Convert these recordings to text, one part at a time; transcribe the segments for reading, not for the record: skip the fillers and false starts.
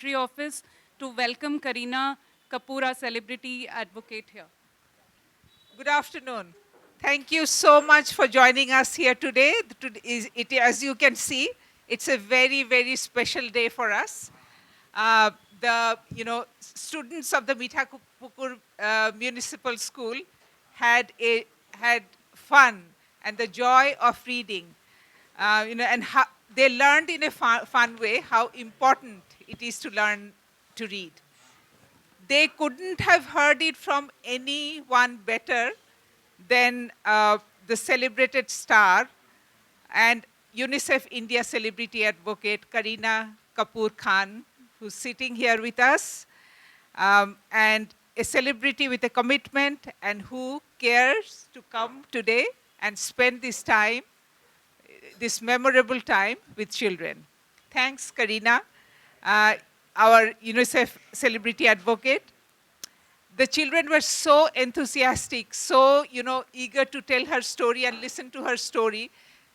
Secretary Office to welcome Kareena Kapoor, our celebrity advocate here. Good afternoon. Thank you so much for joining us here today. As you can see, it's a very, very special day for us. The students of the Mitha Nagar Municipal School had had fun and the joy of reading. And they learned in a fun way how important it is to learn to read. They couldn't have heard it from anyone better than the celebrated star and UNICEF India celebrity advocate Kareena Kapoor Khan, who's sitting here with us, and a celebrity with a commitment and who cares to come today and spend this time, this memorable time with children. Thanks, Kareena, uh, our UNICEF celebrity advocate. The children were so enthusiastic, so eager to tell her story and listen to her story.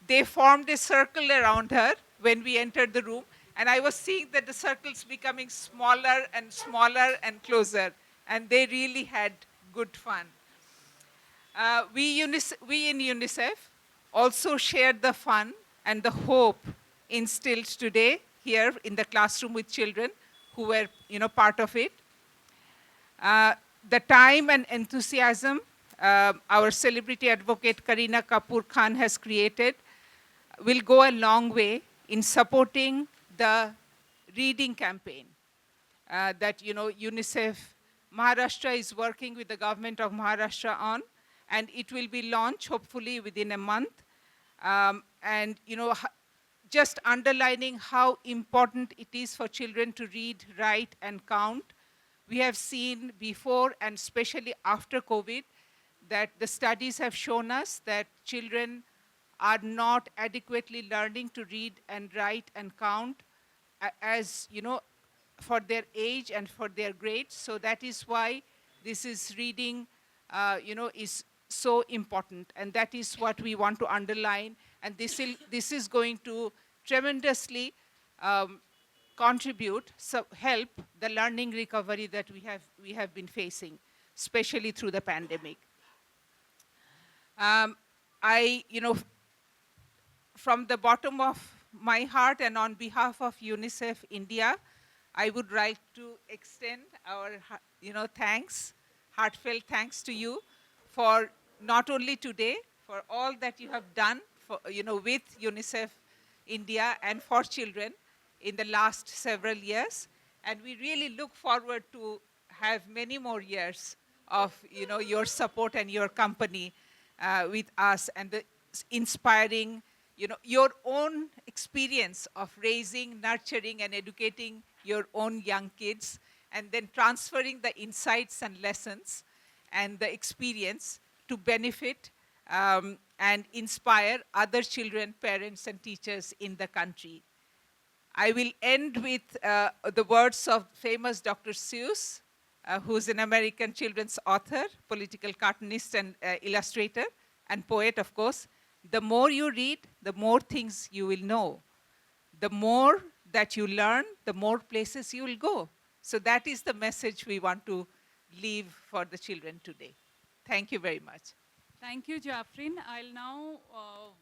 They formed a circle around her when we entered the room, and I was seeing that the circles becoming smaller and smaller and closer, and they really had good fun. We in UNICEF also shared the fun and the hope instilled today here in the classroom with children who were part of it. Uh, the time and enthusiasm our celebrity advocate Kareena Kapoor Khan has created will go a long way in supporting the reading campaign that UNICEF Maharashtra is working with the government of Maharashtra on, and it will be launched hopefully within a month. And just underlining how important it is for children to read, write, and count. We have seen before and especially after COVID that the studies have shown us that children are not adequately learning to read and write and count as for their age and for their grades. So that is why this is reading is so important, and that is what we want to underline. And this is going to tremendously contribute, help the learning recovery that we have been facing, especially through the pandemic. I, from the bottom of my heart and on behalf of UNICEF India, I would like to extend our, thanks, heartfelt thanks to you for not only today, for all that you have done for, with UNICEF India and for children in the last several years. And we really look forward to have many more years of, your support and your company with us, and the inspiring, your own experience of raising, nurturing, and educating your own young kids, and then transferring the insights and lessons and the experience to benefit and inspire other children, parents, and teachers in the country. I will end with the words of famous Dr. Seuss, who's an American children's author, political cartoonist, and illustrator, and poet, of course. The more you read, the more things you will know. The more that you learn, the more places you will go. So that is the message we want to leave for the children today. Thank you very much. Thank you, Jafrin. I'll now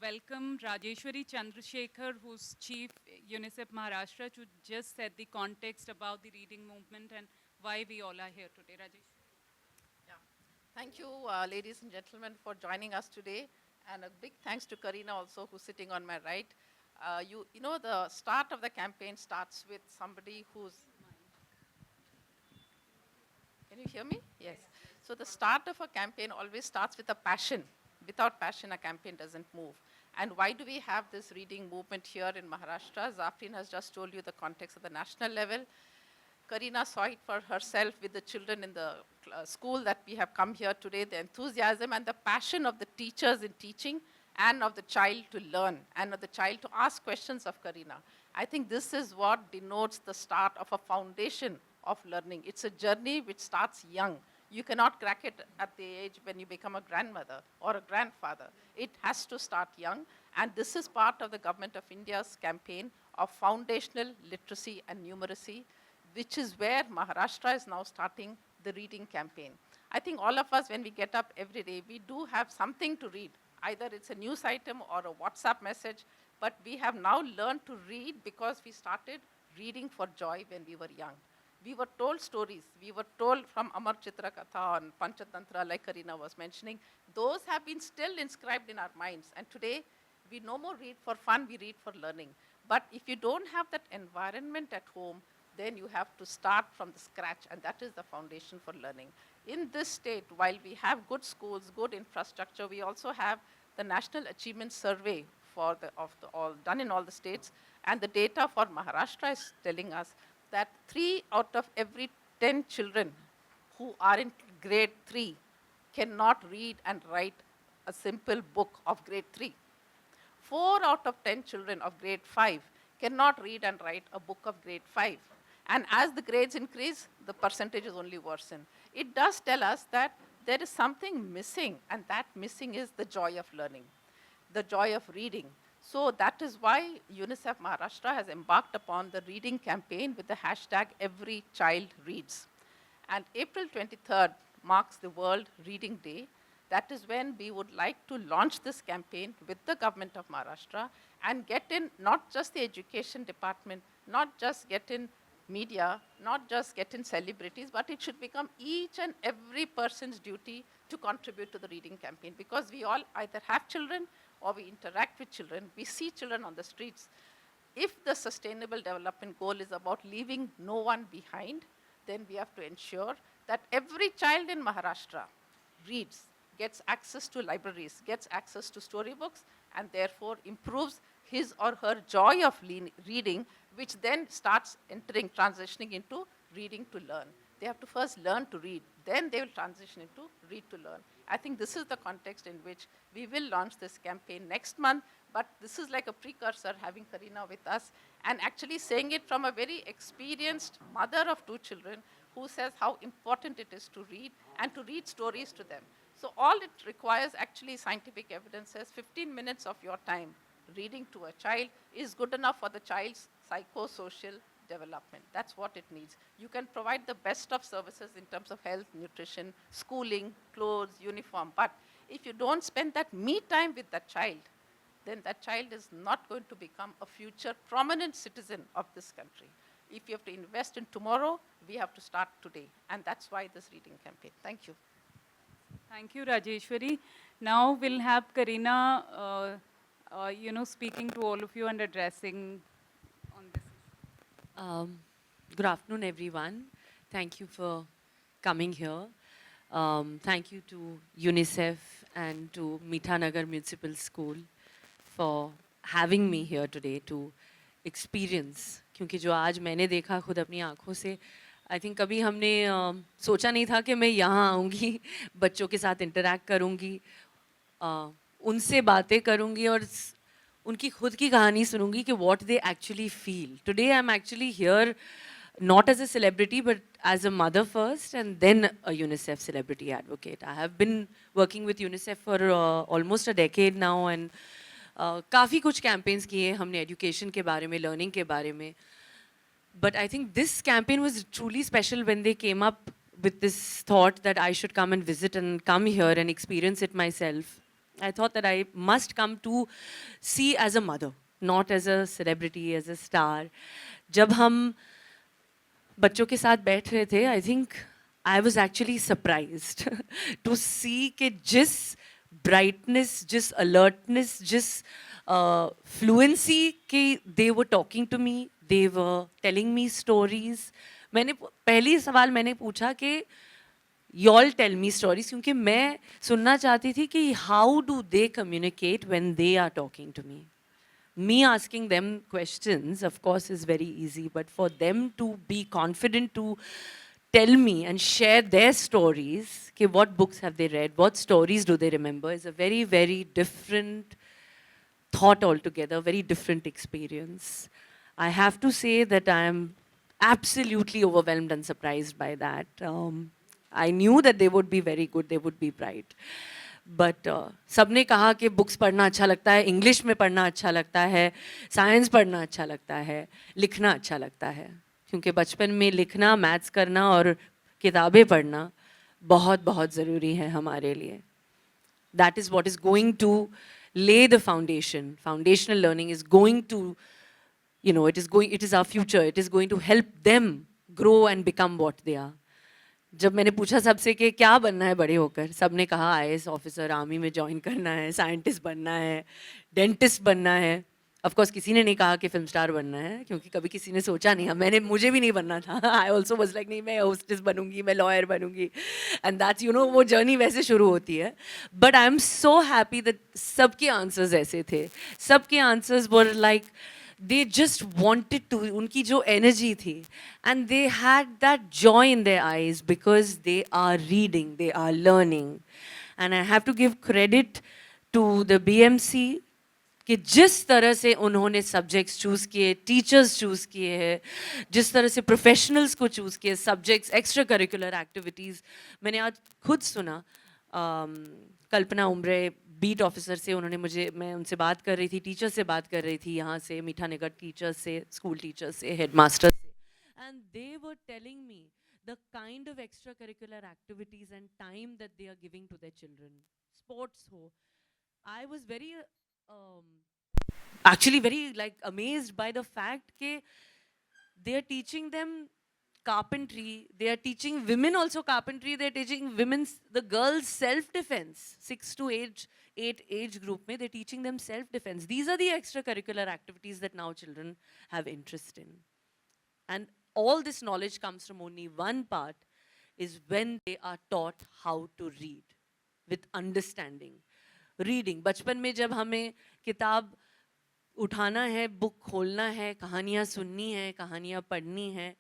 welcome Rajeshwari Chandrasekhar, who's Chief UNICEF Maharashtra, to just set the context about the reading movement and why we all are here today. Rajesh. Yeah. Thank you, ladies and gentlemen, for joining us today. And a big thanks to Kareena also, who's sitting on my right. You know, the start of the campaign starts with somebody who's... Can you hear me? Yes. So the start of a campaign always starts with a passion. Without passion, a campaign doesn't move. And why do we have this reading movement here in Maharashtra? Zafrin has just told you the context at the national level. Kareena saw it for herself with the children in the school that we have come here today, the enthusiasm and the passion of the teachers in teaching and of the child to learn and of the child to ask questions of Kareena. I think this is what denotes the start of a foundation of learning. It's a journey which starts young. You cannot crack it at the age when you become a grandmother or a grandfather. It has to start young, and this is part of the Government of India's campaign of foundational literacy and numeracy. which is where Maharashtra is now starting the reading campaign. I think all of us, when we get up every day, we do have something to read. Either it's a news item or a WhatsApp message, but we have now learned to read because we started reading for joy when we were young. We were told stories. We were told from Amar Chitra Katha and Panchatantra, like Kareena was mentioning. Those have been still inscribed in our minds. And today, we no more read for fun, we read for learning. But if you don't have that environment at home, then you have to start from the scratch, and that is the foundation for learning. In this state, while we have good schools, good infrastructure, we also have the National Achievement Survey done in all the states, and the data for Maharashtra is telling us that 3 out of every 10 children who are in grade 3 cannot read and write a simple book of grade 3. 4 out of 10 children of grade 5 cannot read and write a book of grade 5. And as the grades increase, the percentages only worsen. It does tell us that there is something missing, and that missing is the joy of learning, the joy of reading. So that is why UNICEF Maharashtra has embarked upon the reading campaign with the hashtag Every Child Reads. And April 23rd marks the World Reading Day. That is when we would like to launch this campaign with the government of Maharashtra and get in not just the education department, not just get in media, not just get in celebrities, but it should become each and every person's duty to contribute to the reading campaign, because we all either have children or we interact with children. We see children on the streets. If the sustainable development goal is about leaving no one behind, then we have to ensure that every child in Maharashtra reads, gets access to libraries, gets access to storybooks, and therefore improves his or her joy of reading, which then starts transitioning into reading to learn. They have to first learn to read, then they will transition into read to learn. I think this is the context in which we will launch this campaign next month, but this is like a precursor, having Kareena with us, and actually saying it from a very experienced mother of 2 children who says how important it is to read and to read stories to them. So all it requires, actually scientific evidence says 15 minutes of your time reading to a child is good enough for the child's psychosocial development. That's what it needs. You can provide the best of services in terms of health, nutrition, schooling, clothes, uniform, but if you don't spend that me time with that child, then that child is not going to become a future prominent citizen of this country. If you have to invest in tomorrow, we have to start today. And that's why this reading campaign. Thank you. Thank you, Rajeshwari. Now we'll have Kareena, speaking to all of you and addressing on this. Good afternoon, everyone. Thank you for coming here. Thank you to UNICEF and to Mitha Nagar Municipal School for having me here today to experience. क्योंकि जो आज मैंने देखा खुद अपनी आँखों से, I think कभी हमने सोचा नहीं था कि मैं यहाँ आऊँगी, बच्चों के साथ इंटरैक्ट करूँगी, उनसे बातें करूँगी और उनकी खुद की कहानी सुनूंगी कि what they actually feel. Today I'm actually here not as a celebrity but as a mother first and then a UNICEF celebrity advocate. I have been working with UNICEF for almost a decade now and काफ़ी कुछ campaigns किए हमने education के बारे में, learning के बारे में. But I think this campaign was truly special when they came up with this thought that I should come and visit and come here and experience it myself. I thought that I must come to see as a mother, not as a celebrity, as a star. जब हम बच्चों के साथ बैठ रहे थे, I think I was actually surprised to see कि जिस brightness, जिस alertness, जिस fluency कि they were talking to me, they were telling me stories. मैंने पहली सवाल मैंने पूछा कि y'all tell me stories क्योंकि मैं सुनना चाहती थी कि how do they communicate when they are talking to me. Me asking them questions, of course, is very easy, but for them to be confident to tell me and share their stories, कि what books have they read, what stories do they remember, is a very, very different thought altogether, very different experience. I have to say that I am absolutely overwhelmed and surprised by that. I knew that they would be very good, they would be bright. But सबने कहा कि books पढ़ना अच्छा लगता है, English में पढ़ना अच्छा लगता है, science पढ़ना अच्छा लगता है, लिखना अच्छा लगता है. क्योंकि बचपन में लिखना, मैथ्स करना और किताबें पढ़ना बहुत बहुत ज़रूरी है हमारे लिए. That is what is going to lay the foundation. Foundational learning is going to, it is our future. It is going to help them grow and become what they are. जब मैंने पूछा सबसे कि क्या बनना है बड़े होकर, सबने कहा आईएएस ऑफिसर, आर्मी में ज्वाइन करना है, साइंटिस्ट बनना है, डेंटिस्ट बनना है. ऑफ कोर्स किसी ने नहीं कहा कि फिल्म स्टार बनना है, क्योंकि कभी किसी ने सोचा नहीं. मुझे भी नहीं बनना था. आई ऑल्सो वाज लाइक नहीं, मैं होस्टेस बनूंगी, मैं लॉयर बनूंगी. एंड दैट्स वो जर्नी वैसे शुरू होती है. But I am so happy that सबके आंसर्स ऐसे थे. सबके answers were like they just wanted to, unki jo energy thi, and they had that joy in their eyes because they are reading, they are learning. And I have to give credit to the BMC कि जिस तरह से उन्होंने subjects choose किए, teachers choose किए हैं, जिस तरह से प्रोफेशनल्स को चूज़ किए, सब्जेक्ट्स, एक्स्ट्रा करिकुलर एक्टिविटीज़. मैंने आज खुद सुना, कल्पना उम्रे बीट ऑफिसर से, मैं उनसे बात कर रही थी, टीचर से बात कर रही थी, यहाँ से मीठा नगर टीचर्स से, स्कूल टीचर्स से, हेडमास्टर से, and they were telling me the kind of extra curricular activities and time that they are giving to their children. Sports हो, I was very actually very like amazed by the fact that they are teaching them carpentry, they are teaching women also carpentry, they are teaching the girls self-defense. 6 to 8 age group mein, they are teaching them self-defense. These are the extracurricular activities that now children have interest in. And all this knowledge comes from only one part, is when they are taught how to read with understanding. Reading, बचपन में जब हमें किताब उठाना है, book खोलना है, कहानियाँ सुननी है, कहानियाँ पढ़नी है,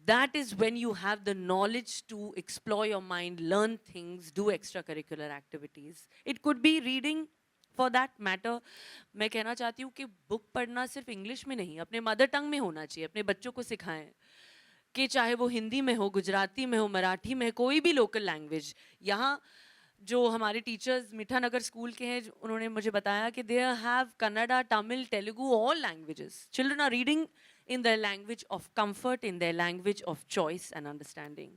that is when you have the knowledge to explore your mind, learn things, do extracurricular activities. It could be reading for that matter. मैं कहना चाहती हूँ कि बुक पढ़ना सिर्फ इंग्लिश में नहीं, अपने मदर टंग में होना चाहिए. अपने बच्चों को सिखाएं कि चाहे वो हिंदी में हो, गुजराती में हो, मराठी में, कोई भी लोकल लैंग्वेज. यहाँ जो हमारे टीचर्स मीठा नगर स्कूल के हैं, उन्होंने मुझे बताया कि they have Kannada, Tamil, Telugu, all languages. Children are reading in their language of comfort, in their language of choice and understanding.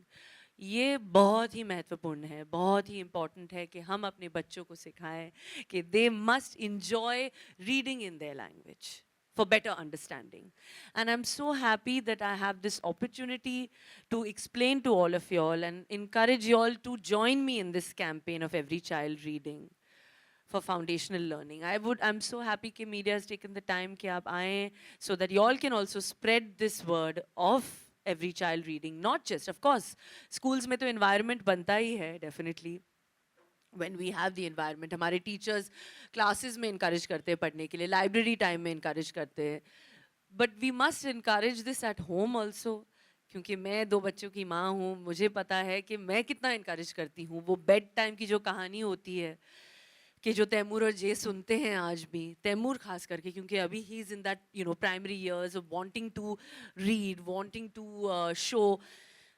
ये बहुत ही महत्वपूर्ण है, बहुत ही important है कि हम अपने बच्चों को सिखाएं कि they must enjoy reading in their language for better understanding. And I'm so happy that I have this opportunity to explain to all of y'all and encourage y'all to join me in this campaign of Every Child Reading for foundational learning. I'm so happy that media has taken the time कि आप आएं, so that you all can also spread this word of every child reading. Not just, of course, schools में तो environment बनता ही है, definitely. When we have the environment, हमारे teachers classes में encourage करते हैं पढ़ने के लिए, library time में encourage करते हैं. But we must encourage this at home also. क्योंकि मैं 2 बच्चों की माँ हूँ, मुझे पता है कि मैं कितना encourage करती हूँ. वो बेड टाइम की जो कहानी होती है, कि जो तैमूर और जे सुनते हैं आज भी, तैमूर खास करके, क्योंकि अभी he is in that primary years of wanting to read, wanting to show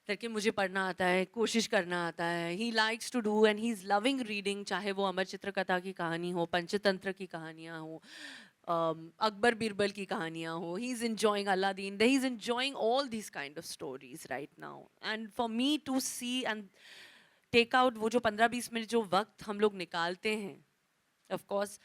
करके मुझे पढ़ना आता है, कोशिश करना आता है. He likes to do and he is loving reading, चाहे वो अमर चित्रकथा की कहानी हो, पंचतंत्र की कहानियाँ हो, अकबर बीरबल की कहानियाँ हो. He is enjoying Aladdin, he is enjoying all these kind of stories right now. And for me to see and take out वो जो 15-20 मिनट जो वक्त हम लोग निकालते हैं, of course,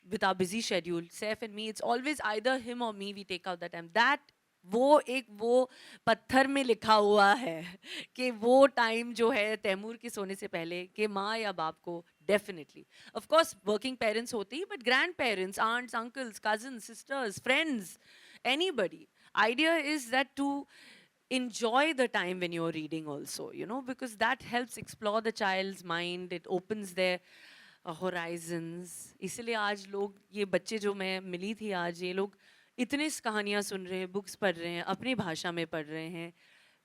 with our busy schedule, Saif and me, it's always either him or me, we take out that time. That वो पत्थर में लिखा हुआ है कि वो टाइम जो है तैमूर के सोने से पहले, कि माँ या बाप को definitely, of course, working parents होते ही, but grandparents, aunts, uncles, cousins, sisters, friends, anybody. Idea is that to enjoy the time when you're reading also, because that helps explore the child's mind, it opens their horizons. इसलिए आज लोग, ये बच्चे जो मैं मिली थी आज, ये लोग इतने कहानियाँ सुन रहे हैं, बुक्स पढ़ रहे हैं, अपनी भाषा में पढ़ रहे हैं.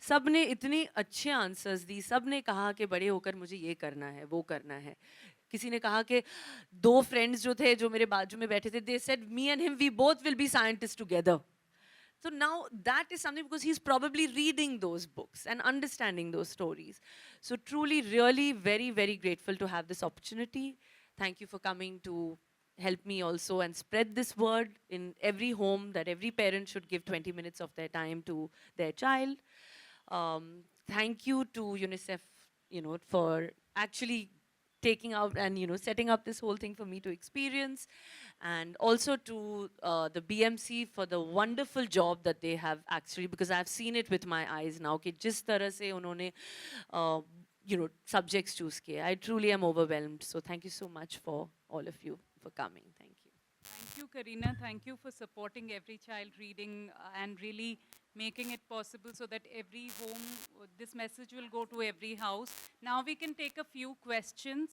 सब ने इतने अच्छे आंसर्स दी, सब ने कहा कि बड़े होकर मुझे ये करना है, वो करना है. किसी ने कहा कि 2 फ्रेंड्स जो थे, जो मेरे बाजू में बैठे थे, they said me and him, we both will be scientists together. So now that is something, because he's probably reading those books and understanding those stories. So truly, really very, very grateful to have this opportunity. Thank you for coming to help me also and spread this word in every home that every parent should give 20 minutes of their time to their child. Thank you to UNICEF, for actually taking out and setting up this whole thing for me to experience, and also to the BMC for the wonderful job that they have actually, because I've seen it with my eyes now कि जिस तरह से उन्होंने subjects choose किए. I truly am overwhelmed. So thank you so much for all of you for coming. Thank you. Thank you, Kareena. Thank you for supporting every child reading and really making it possible so that every home, this message will go to every house. Now we can take a few questions.